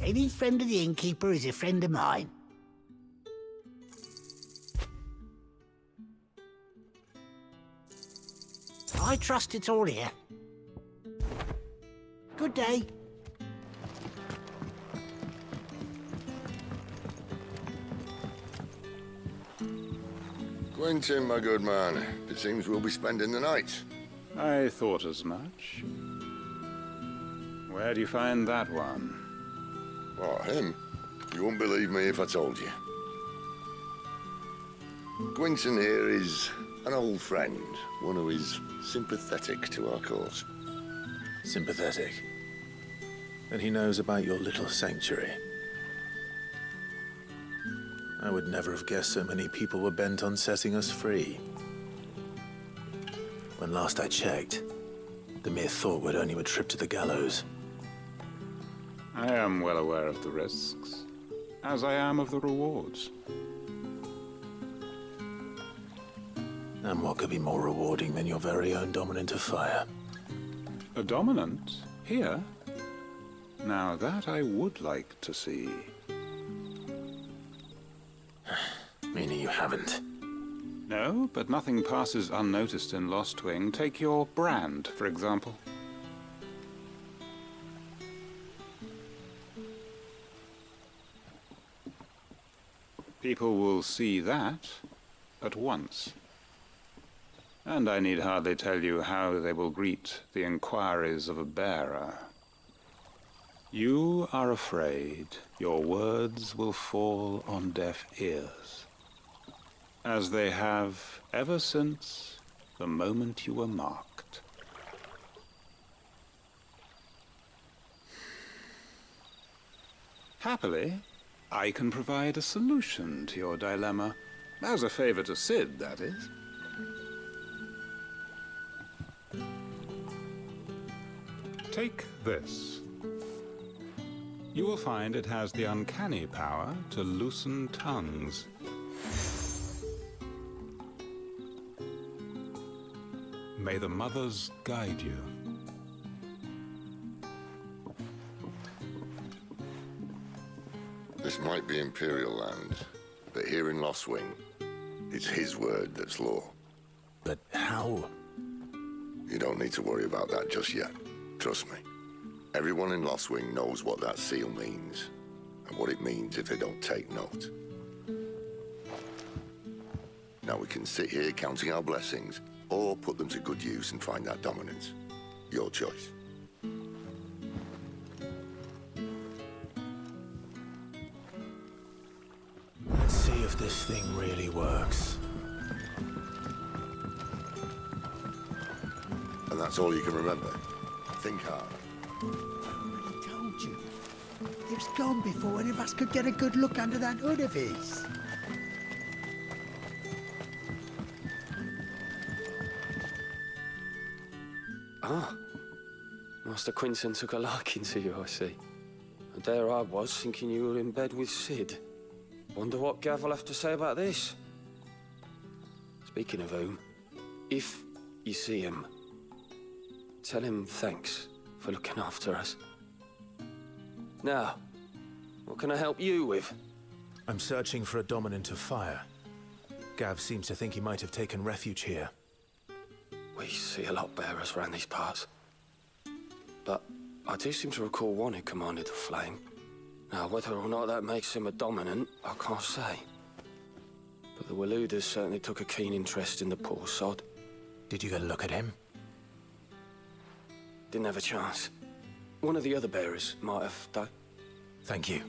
Any friend of the innkeeper is a friend of mine. I trust it's all here. Good day. Quentin, my good man, it seems we'll be spending the night. I thought as much. Where do you find that one? Oh, him? You wouldn't believe me if I told you. Quentin here is an old friend, one who is sympathetic to our cause. Sympathetic? And he knows about your little sanctuary. I would never have guessed so many people were bent on setting us free. When last I checked, the mere thought would earn you a trip to the gallows. I am well aware of the risks, as I am of the rewards. And what could be more rewarding than your very own dominant of fire? A dominant? Here? Now that I would like to see. Meaning you haven't? No, but nothing passes unnoticed in Lostwing. Take your brand, for example. People will see that at once. And I need hardly tell you how they will greet the inquiries of a bearer. You are afraid your words will fall on deaf ears, as they have ever since the moment you were marked. Happily, I can provide a solution to your dilemma, as a favor to Sid, that is. Take this. You will find it has the uncanny power to loosen tongues. May the mothers guide you. This might be Imperial land, but here in Lostwing, it's his word that's law. But how? You don't need to worry about that just yet. Trust me. Everyone in Lostwing knows what that seal means, and what it means if they don't take note. Now we can sit here counting our blessings, or put them to good use and find that dominance. Your choice. Let's see if this thing really works. And that's all you can remember. Think hard. I told you. It was gone before any of us could get a good look under that hood of his. Ah, Master Quentin took a liking to you, I see. And there I was, thinking you were in bed with Sid. Wonder what Gav will have to say about this. Speaking of whom, if you see him, tell him thanks for looking after us. Now, what can I help you with? I'm searching for a dominant of fire. Gav seems to think he might have taken refuge here. We see a lot bearers around these parts. But I do seem to recall one who commanded the flame. Now, whether or not that makes him a dominant, I can't say. But the Waluders certainly took a keen interest in the poor sod. Did you get a look at him? Didn't have a chance. One of the other bearers might have, though. Thank you.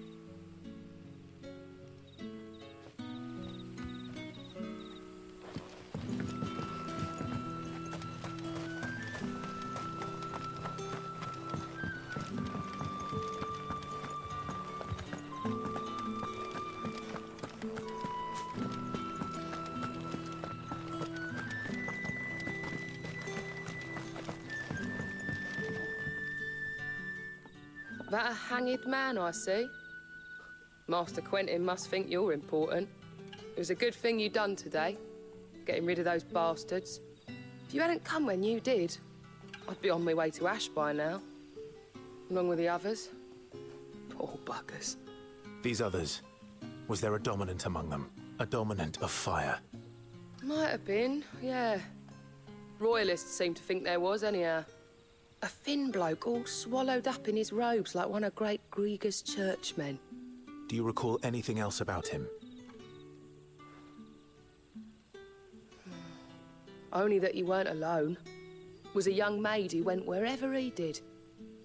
That a hanged man, I see. Master Quentin must think you're important. It was a good thing you done today, getting rid of those bastards. If you hadn't come when you did, I'd be on my way to Ash by now, along with the others. Poor buggers. These others, was there a dominant among them? A dominant of fire? Might have been, yeah. Royalists seem to think there was, anyhow. A thin bloke all swallowed up in his robes like one of Great Grieger's churchmen. Do you recall anything else about him? Only that he weren't alone. Was a young maid who went wherever he did,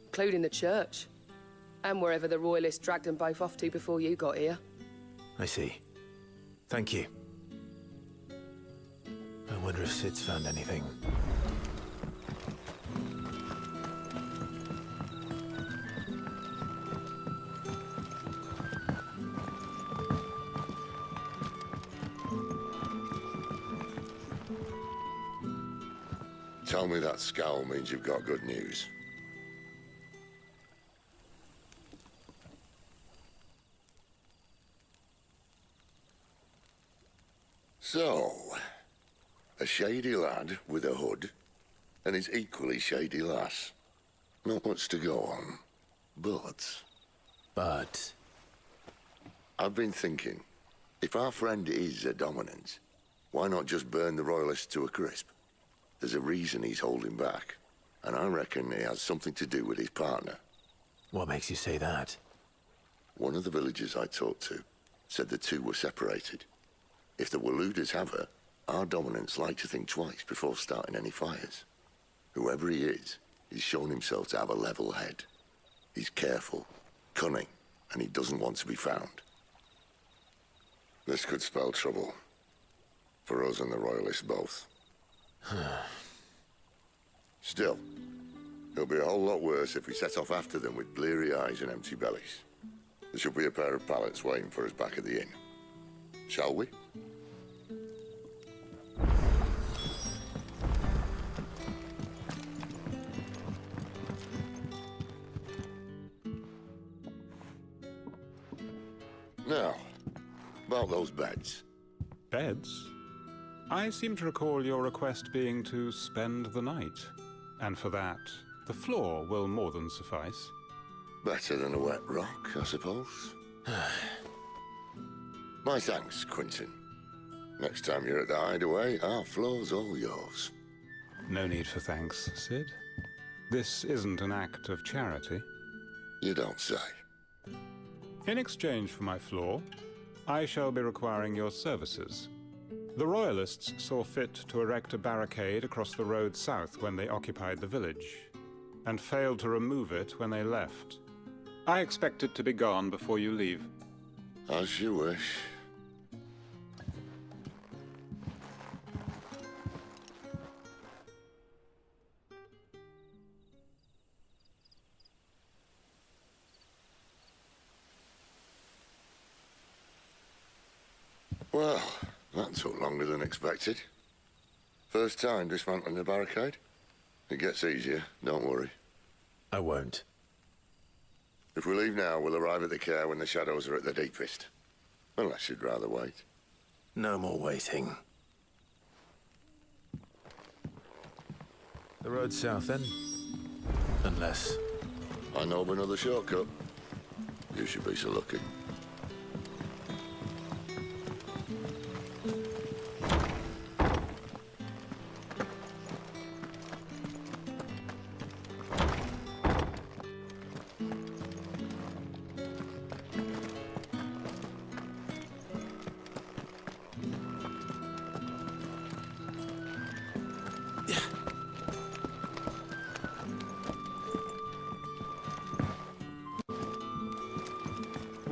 including the church. And wherever the Royalists dragged them both off to before you got here. I see. Thank you. I wonder if Sid's found anything. Tell me that scowl means you've got good news. So, a shady lad with a hood, and his equally shady lass. Not much to go on, but... I've been thinking, if our friend is a dominant, why not just burn the Royalists to a crisp? There's a reason he's holding back, and I reckon it has something to do with his partner. What makes you say that? One of the villagers I talked to said the two were separated. If the Waluders have her, our dominants like to think twice before starting any fires. Whoever he is, he's shown himself to have a level head. He's careful, cunning, and he doesn't want to be found. This could spell trouble. For us and the Royalists both. Still, it'll be a whole lot worse if we set off after them with bleary eyes and empty bellies. There should be a pair of pallets waiting for us back at the inn. Shall we? Now, about those beds. Beds? I seem to recall your request being to spend the night. And for that, the floor will more than suffice. Better than a wet rock, I suppose. My thanks, Quentin. Next time you're at the hideaway, our floor's all yours. No need for thanks, Sid. This isn't an act of charity. You don't say. In exchange for my floor, I shall be requiring your services. The Royalists saw fit to erect a barricade across the road south when they occupied the village, and failed to remove it when they left. I expect it to be gone before you leave. As you wish. Well, that took longer than expected. First time dismantling the barricade? It gets easier, don't worry. I won't. If we leave now, we'll arrive at the Caer when the shadows are at their deepest. Unless you'd rather wait. No more waiting. The road south, then? Unless... I know of another shortcut. You should be so lucky.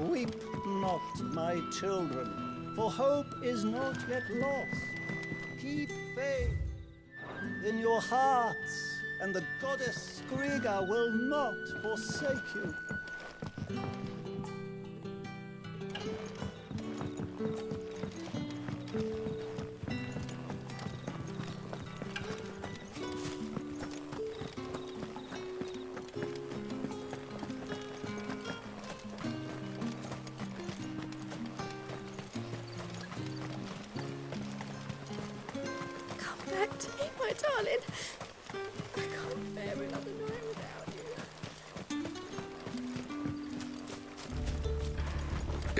Weep not, my children, for hope is not yet lost. Keep faith in your hearts, and the goddess Skriga will not forsake you. Back to me, my darling. I can't bear another night without you.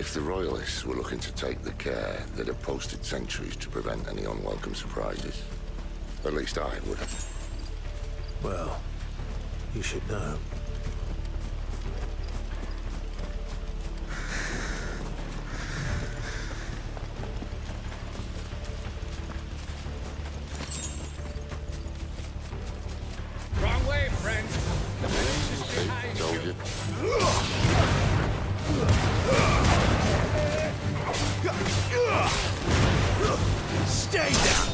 If the Royalists were looking to take the Caer, they'd have posted sentries to prevent any unwelcome surprises. At least I would have. Well, you should know. Wrong way, friend. See, told you. Stay down!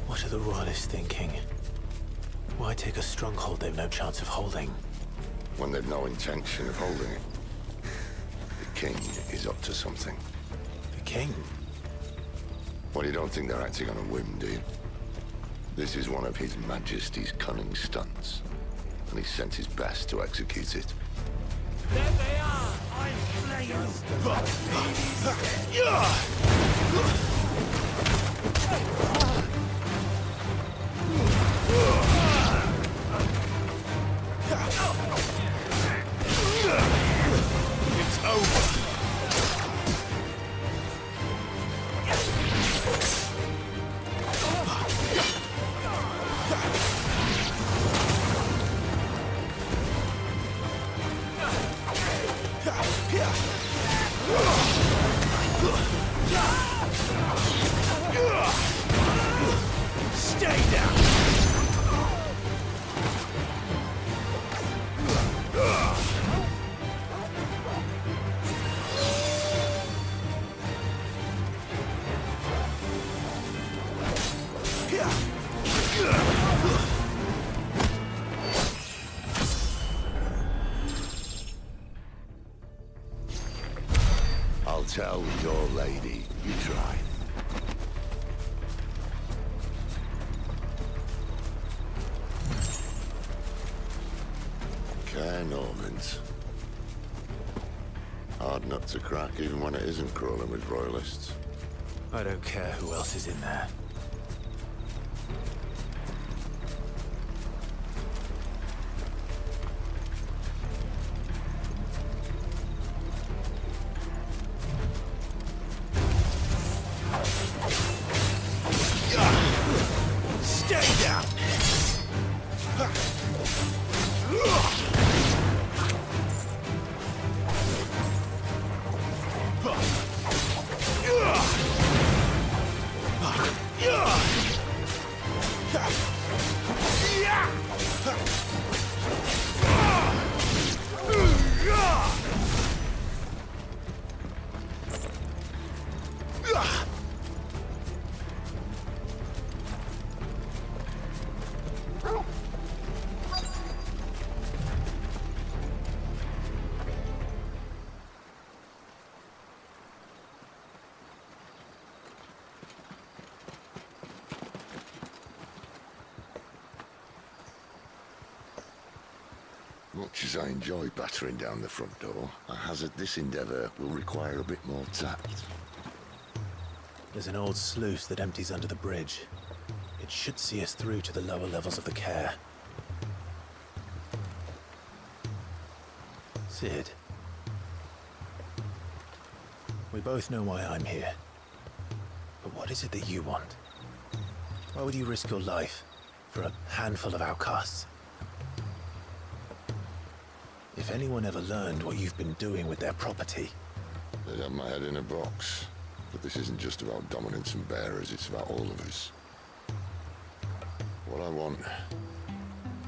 What are the Royalists thinking? Why take a stronghold they've no chance of holding? When they've no intention of holding it. The king is up to something. The king? Well, you don't think they're acting on a whim, do you? This is one of His Majesty's cunning stunts, and he's sent his best to execute it. There they are! I'm playing! It's over! Stay down! I'll tell your lady you tried. Caer Norvent. Hard nut to crack, even when it isn't crawling with Royalists. I don't care who else is in there. Stay down! Much as I enjoy battering down the front door, I hazard this endeavour will require a bit more tact. There's an old sluice that empties under the bridge. It should see us through to the lower levels of the Caer. Sid. We both know why I'm here. But what is it that you want? Why would you risk your life for a handful of outcasts? If anyone ever learned what you've been doing with their property... They'd have my head in a box. But this isn't just about dominance and bearers, it's about all of us. What I want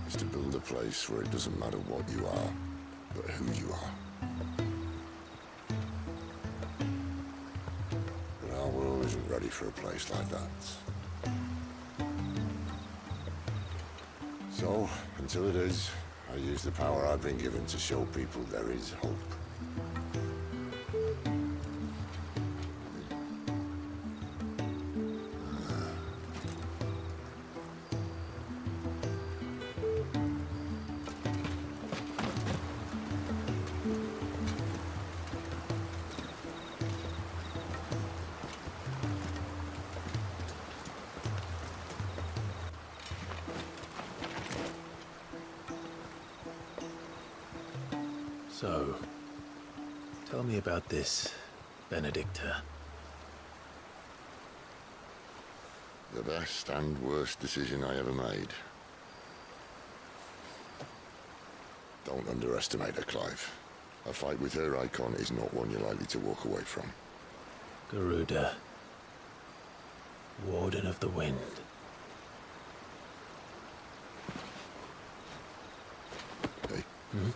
is to build a place where it doesn't matter what you are, but who you are. But our world isn't ready for a place like that. So, until it is, I use the power I've been given to show people there is hope. So, tell me about this Benedicta. The best and worst decision I ever made. Don't underestimate her, Clive. A fight with her icon is not one you're likely to walk away from. Garuda. Warden of the Wind. Hey? Hmm?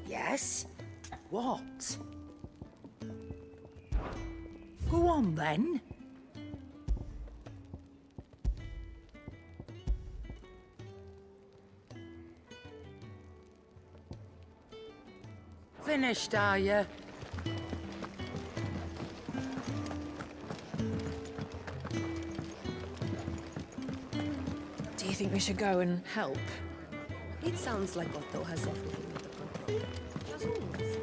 Yes? What? Go on then. Finished, are you? Do you think we should go and help? It sounds like Otto has everything under control. As always.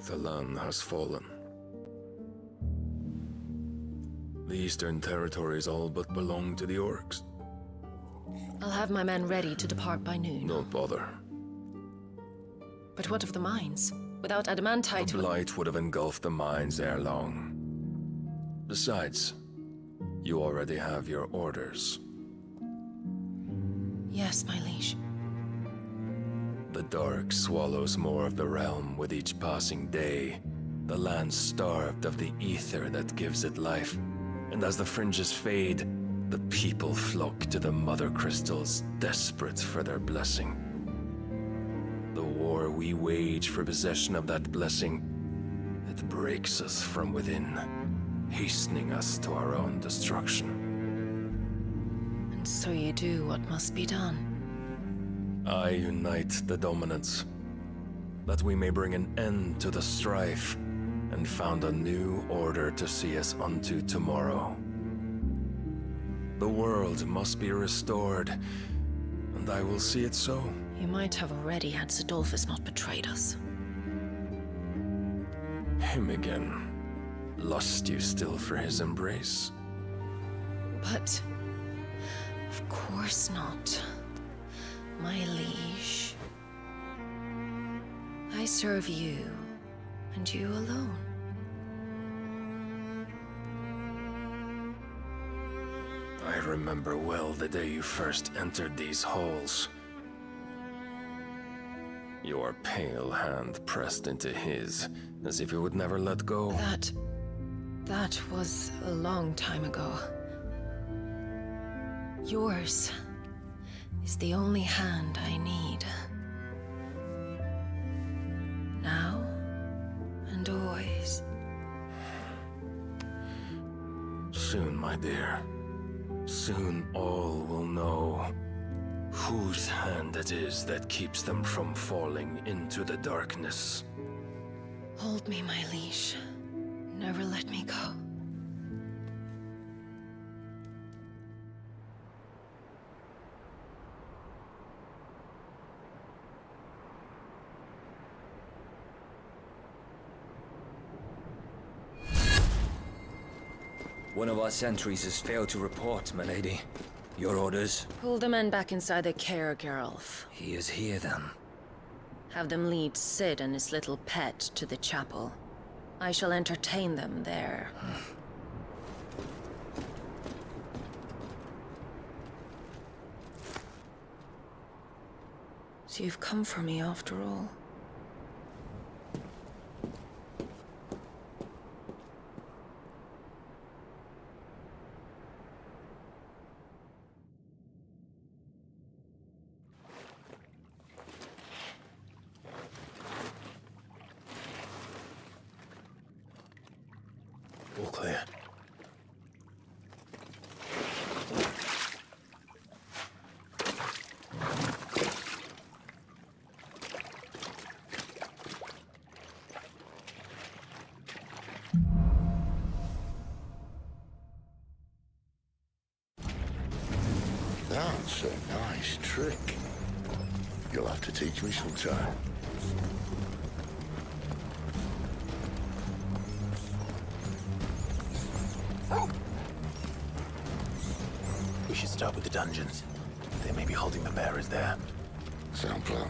The land has fallen. The Eastern Territories all but belong to the Orcs. I'll have my men ready to depart by noon. Don't bother. But what of the mines? Without adamantite... The blight would have engulfed the mines ere long. Besides, you already have your orders. Yes, my liege. The dark swallows more of the realm with each passing day. The land starved of the ether that gives it life. And as the fringes fade, the people flock to the mother crystals, desperate for their blessing. The war we wage for possession of that blessing, it breaks us from within, hastening us to our own destruction. And so you do what must be done. I unite the dominants, that we may bring an end to the strife, and found a new order to see us unto tomorrow. The world must be restored, and I will see it so. You might have already had Zidolphus not betrayed us. Him again. Lust you still for his embrace? But... of course not. My liege. I serve you, and you alone. I remember well the day you first entered these halls. Your pale hand pressed into his, as if you would never let go. That was a long time ago. Yours is the only hand I need. Now and always. Soon, my dear. Soon all will know whose hand it is that keeps them from falling into the darkness. Hold me, my liege. Never let me go. One of our sentries has failed to report, my lady. Your orders? Pull the men back inside the Caer, Geralf. He is here, then. Have them lead Sid and his little pet to the chapel. I shall entertain them there. So you've come for me after all. All clear. That's a nice trick. You'll have to teach me sometime. We should start with the dungeons. They may be holding the bearers there. Sound plan.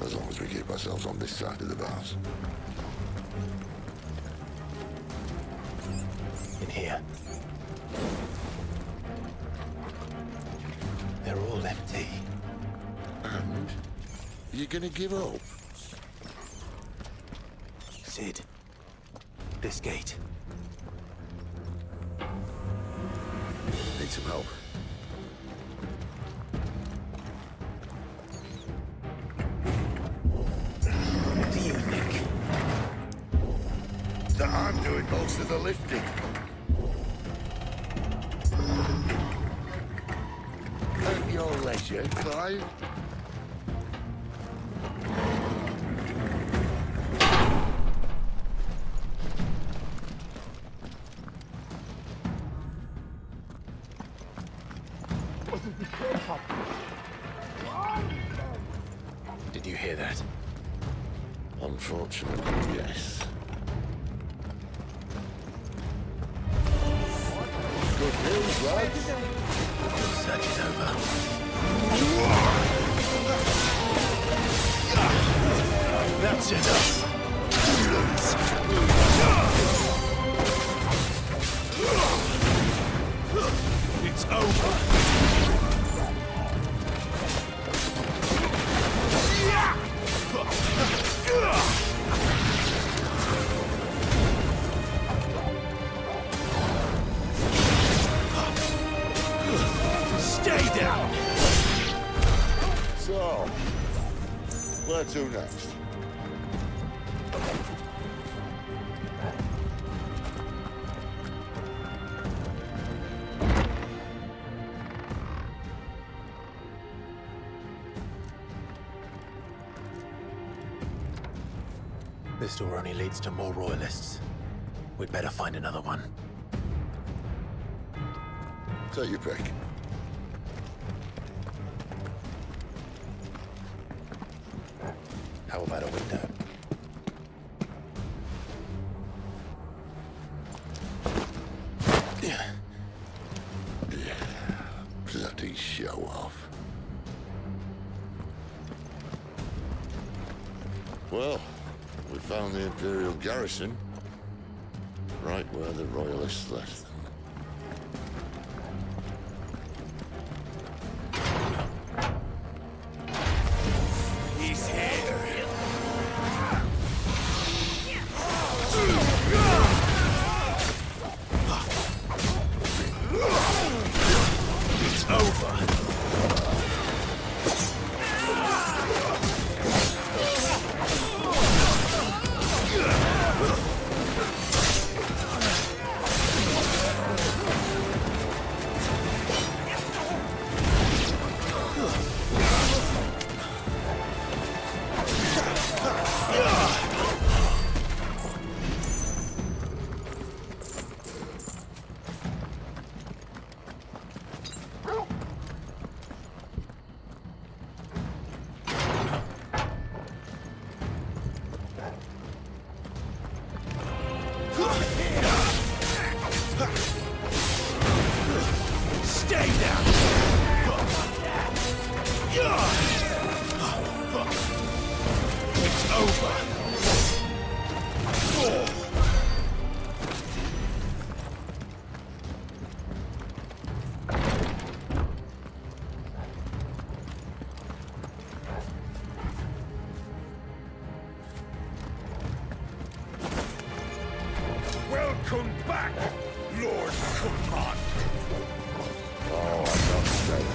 As long as we keep ourselves on this side of the bars. In here. They're all empty. And? You're gonna give up? Sid. This gate. Need some help. What do you think? That I'm doing most of the lifting. At your leisure, Clive. Did you hear that? Unfortunately, yes. Good news, lads. Search is over. That's enough. It's over. Stay down! So, where to next? This door only leads to more royalists. We'd better find another one. Take your pick. How about a window? Bloody show off. Well, we found the Imperial garrison. Right where the Royalists left them. He's here! It's over! Stay down! It's over! Welcome back, Lord Command. Oh, I'm not straight.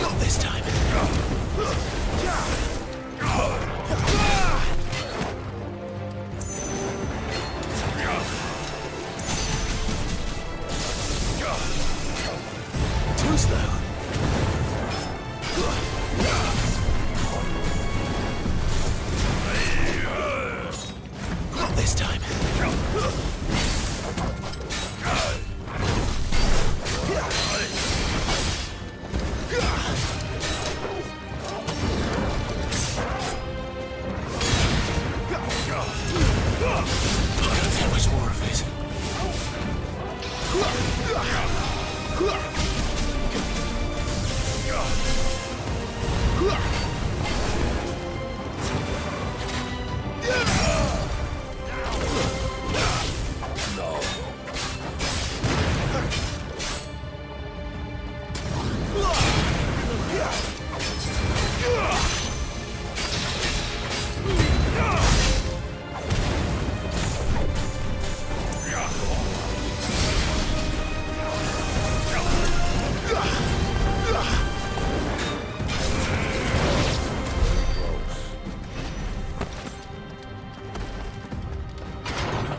Not this time. Too slow. Not this time. I don't think much more of it.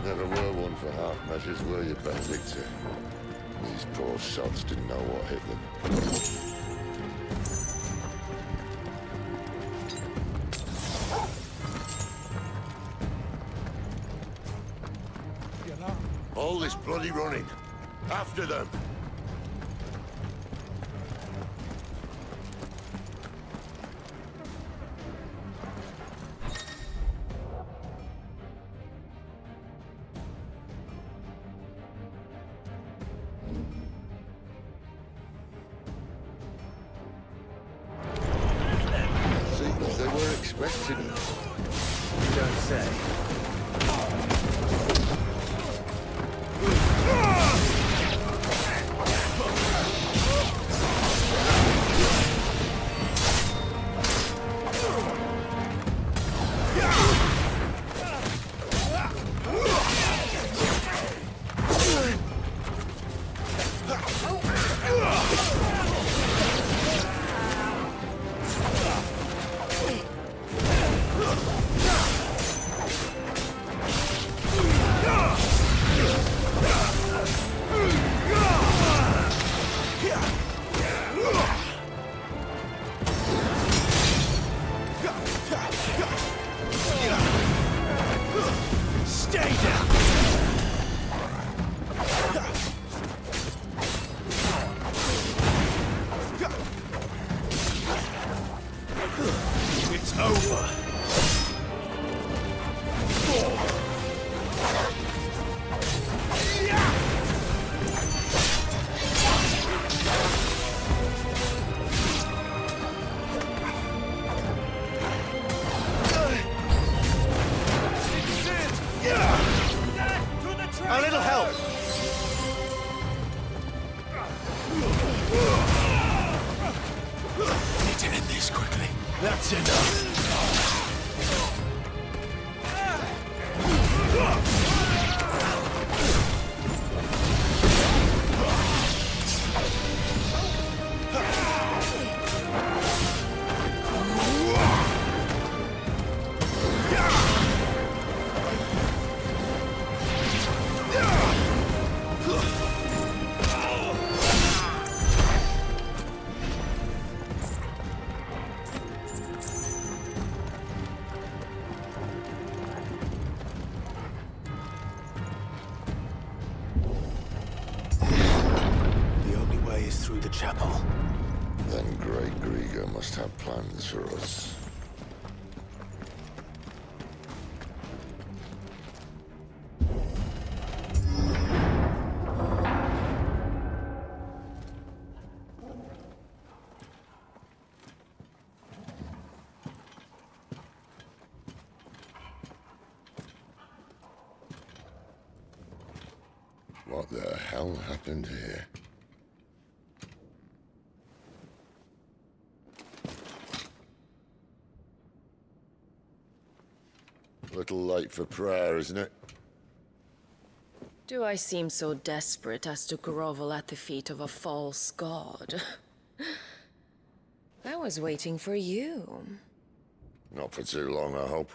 Never were one for half measures, were you, Benedictor? These poor sods didn't know what hit them. All this bloody running. After them. Seems they were expecting us. You don't say. through the chapel. Then Great Grieger must have plans for us. What the hell happened here? Little late for prayer, isn't it? Do I seem so desperate as to grovel at the feet of a false god? I was waiting for you. Not for too long, I hope.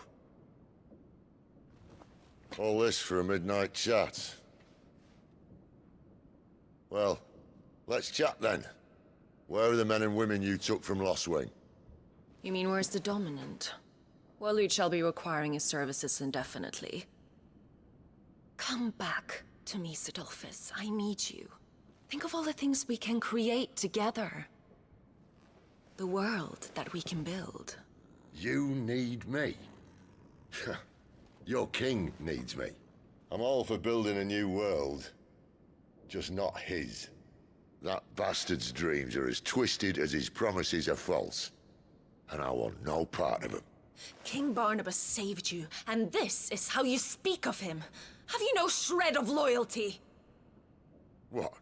All this for a midnight chat. Well, let's chat then. Where are the men and women you took from Lost Wing? You mean where's the dominant? Waloed shall be requiring his services indefinitely. Come back to me, Sidolphus. I need you. Think of all the things we can create together. The world that we can build. You need me? Your king needs me. I'm all for building a new world. Just not his. That bastard's dreams are as twisted as his promises are false. And I want no part of them. King Barnabas saved you, and this is how you speak of him. Have you no shred of loyalty? What?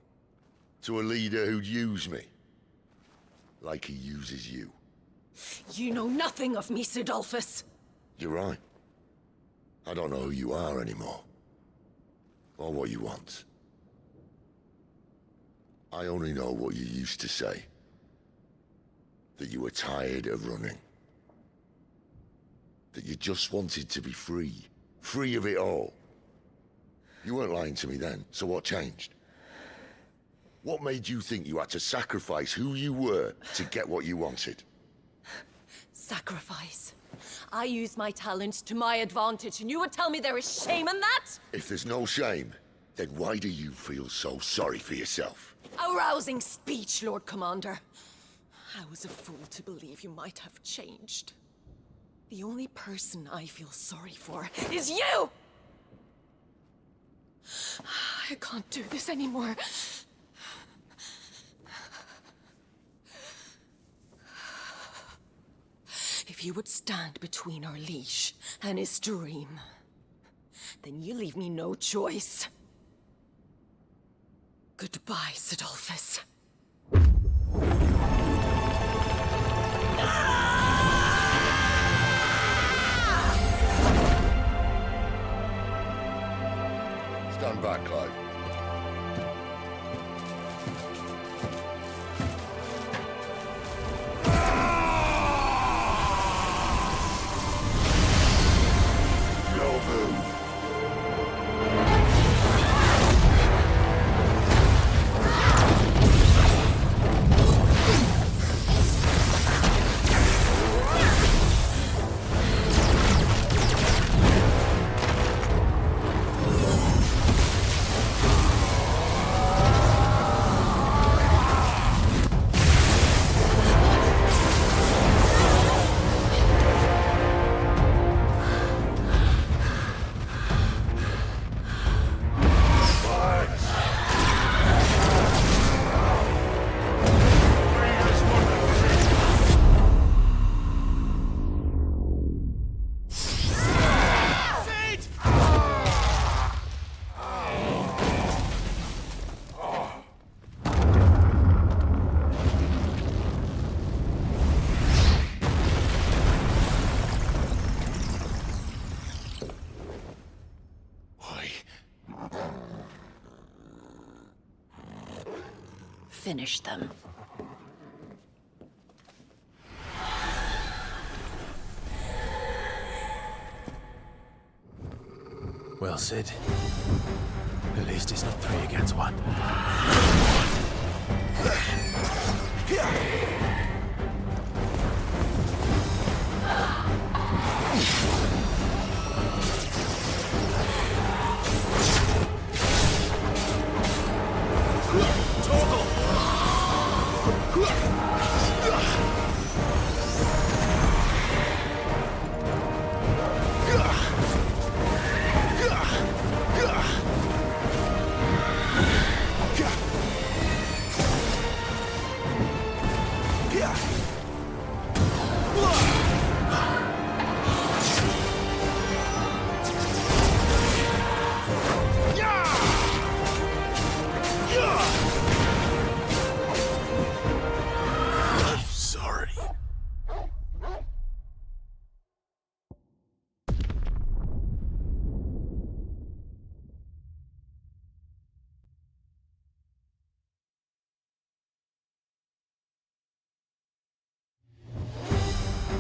To a leader who'd use me? Like he uses you. You know nothing of me, Sidolphus. You're right. I don't know who you are anymore. Or what you want. I only know what you used to say. That you were tired of running. That you just wanted to be free. Free of it all. You weren't lying to me then, so what changed? What made you think you had to sacrifice who you were to get what you wanted? Sacrifice. I use my talents to my advantage, and you would tell me there is shame in that? If there's no shame, then why do you feel so sorry for yourself? A rousing speech, Lord Commander. I was a fool to believe you might have changed. The only person I feel sorry for is you! I can't do this anymore. If you would stand between our liege and his dream, then you leave me no choice. Goodbye, Sidolphus. Stand back, Clive. No move. Finish them. Well, Sid. At least it's not 3 against 1.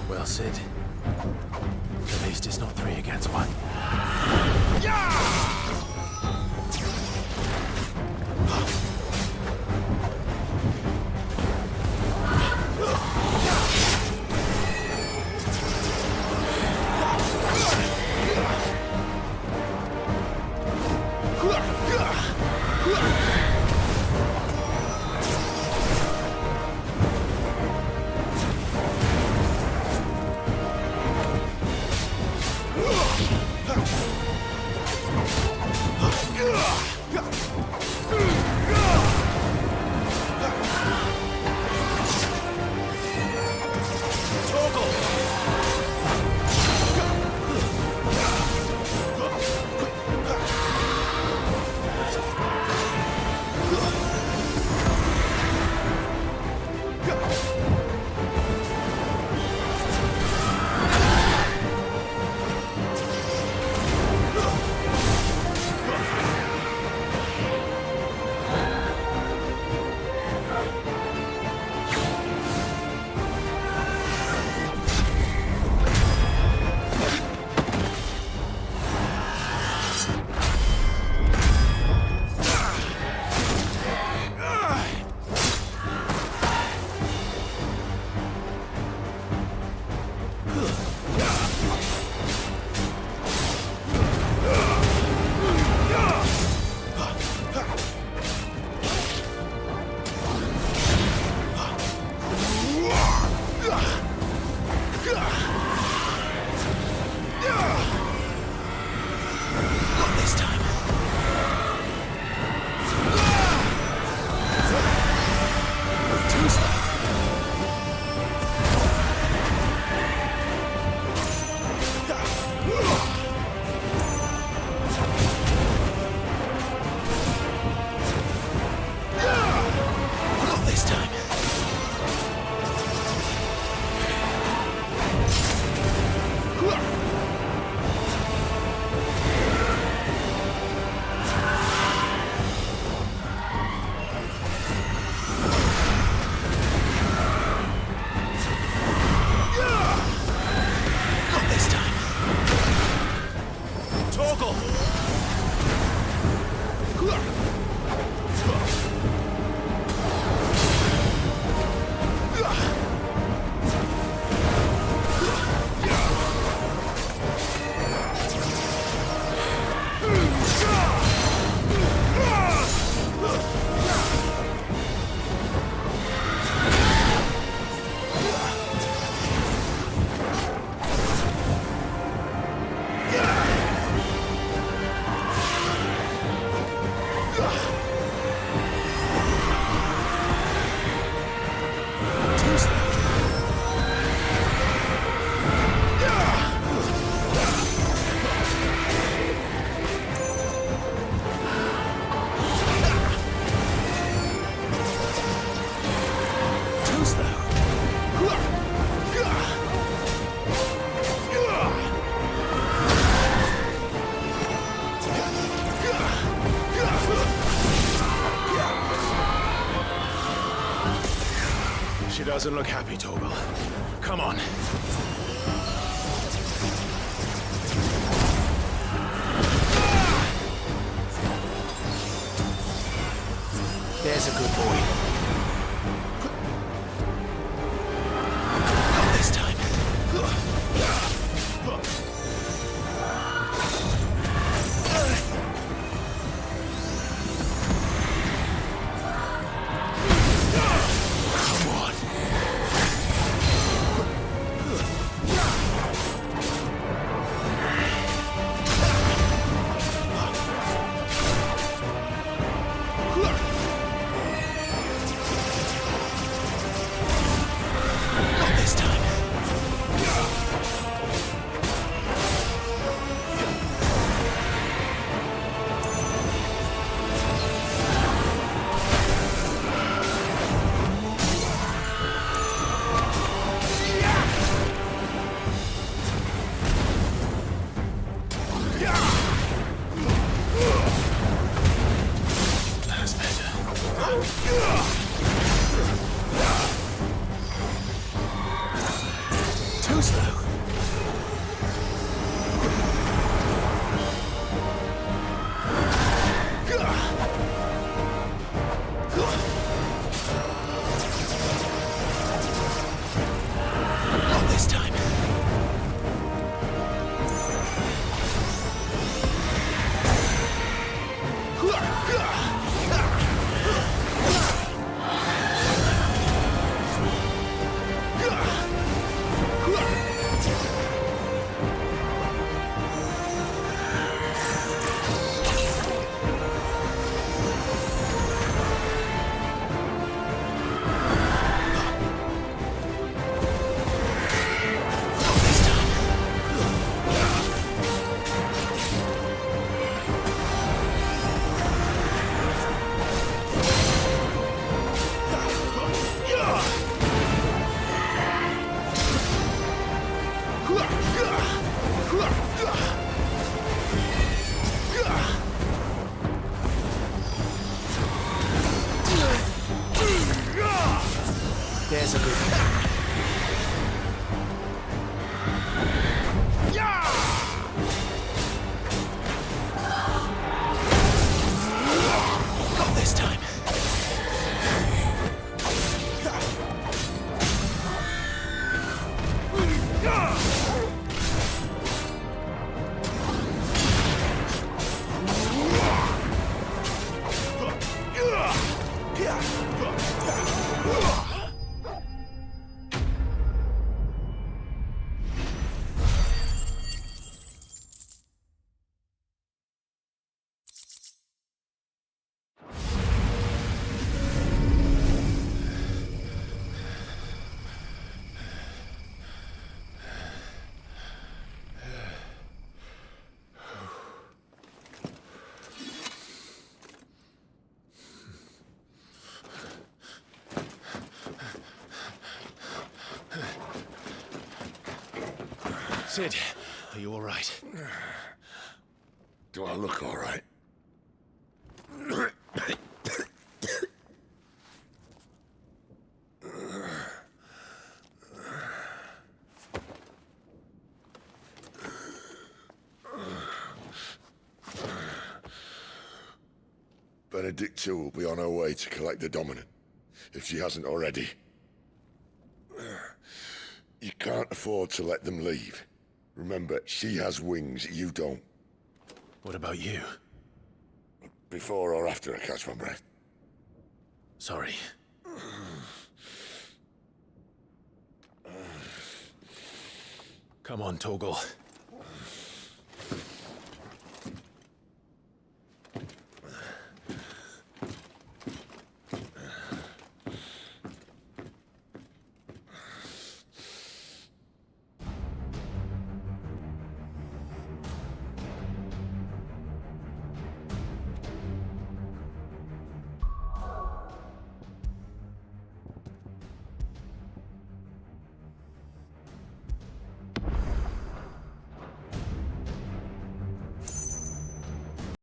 Well, Sid. At least it's not 3 against 1. She doesn't look happy, Torgal. Come on. There's a good boy. Not this time. Come on. Sid, are you all right? Do I look all right? Benedicta will be on her way to collect the Dominant, if she hasn't already. You can't afford to let them leave. Remember, she has wings, you don't. What about you? Before or after I catch my breath? Sorry. Come on, Torgal.